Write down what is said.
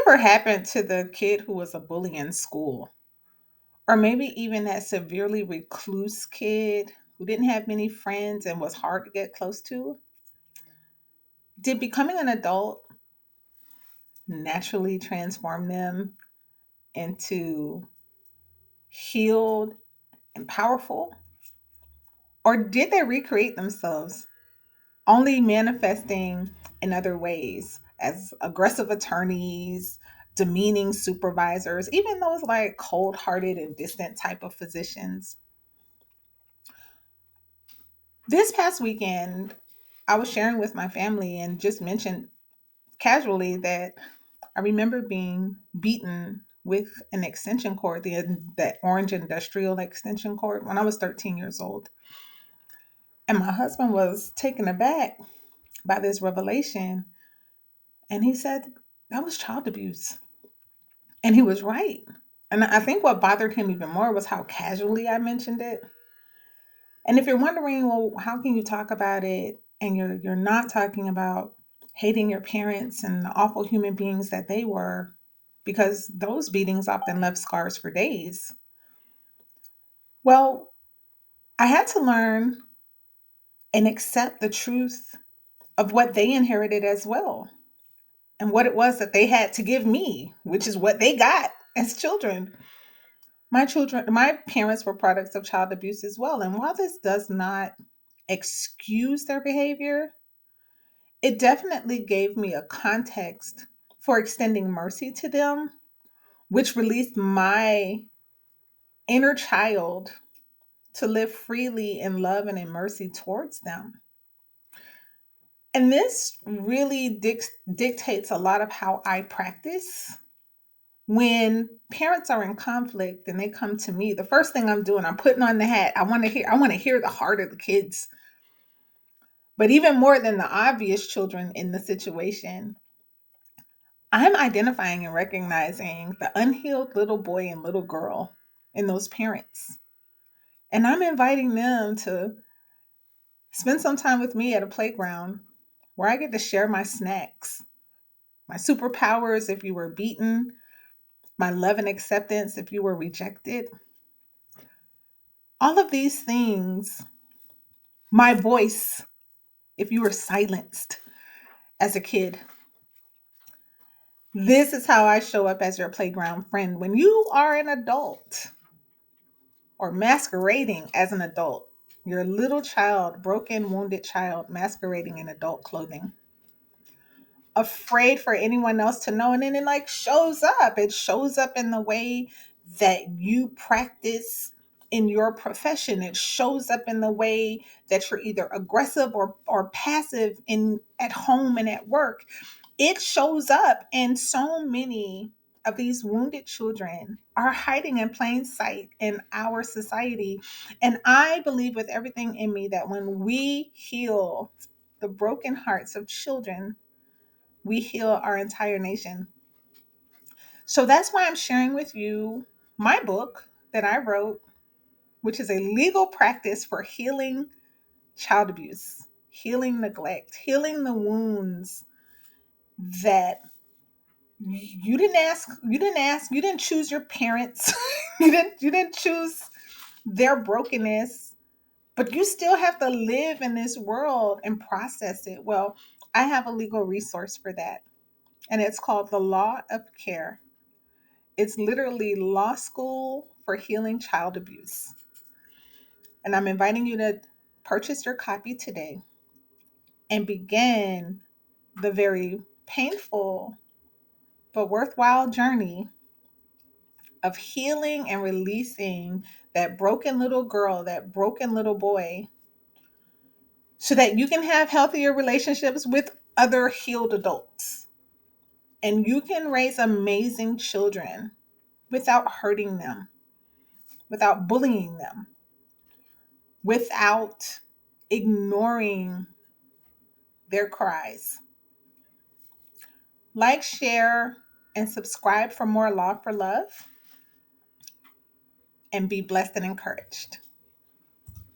whatever happened to the kid who was a bully in school? Or maybe even that severely recluse kid who didn't have many friends and was hard to get close to? Did becoming an adult naturally transform them into healed and powerful? Or did they recreate themselves, only manifesting in other ways as aggressive attorneys, demeaning supervisors, even those like cold hearted and distant type of physicians? This past weekend, I was sharing with my family and just mentioned casually that I remember being beaten with an extension cord, that orange industrial extension cord, when I was 13 years old. And my husband was taken aback by this revelation. And he said, that was child abuse. And he was right. And I think what bothered him even more was how casually I mentioned it. And if you're wondering, well, how can you talk about it and you're not talking about hating your parents and the awful human beings that they were, because those beatings often left scars for days. Well, I had to learn and accept the truth of what they inherited as well and what it was that they had to give me, which is what they got as children. My parents were products of child abuse as well. And while this does not excuse their behavior, it definitely gave me a context for extending mercy to them, which released my inner child to live freely in love and in mercy towards them. And this really dictates a lot of how I practice. When parents are in conflict and they come to me, the first thing I'm doing, I'm putting on the hat. I want to hear the heart of the kids. But even more than the obvious children in the situation, I'm identifying and recognizing the unhealed little boy and little girl in those parents. And I'm inviting them to spend some time with me at a playground where I get to share my snacks, my superpowers if you were beaten, my love and acceptance if you were rejected. All of these things, my voice if you were silenced as a kid. This is how I show up as your playground friend when you are an adult or masquerading as an adult. Your little child, broken, wounded child, masquerading in adult clothing, afraid for anyone else to know. And then it like shows up. It shows up in the way that you practice in your profession. It shows up in the way that you're either aggressive or passive in at home and at work. It shows up, and so many of these wounded children are hiding in plain sight in our society. And I believe with everything in me that when we heal the broken hearts of children, we heal our entire nation. So that's why I'm sharing with you my book that I wrote, which is a legal practice for healing child abuse, healing neglect, healing the wounds that you didn't choose your parents. You didn't choose their brokenness, but you still have to live in this world and process it. Well, I have a legal resource for that, and it's called The Law of Care. It's literally law school for healing child abuse. And I'm inviting you to purchase your copy today and begin the very painful but worthwhile journey of healing and releasing that broken little girl, that broken little boy, so that you can have healthier relationships with other healed adults. And you can raise amazing children without hurting them, without bullying them, without ignoring their cries. Like, share, and subscribe for more Law for Love, and be blessed and encouraged.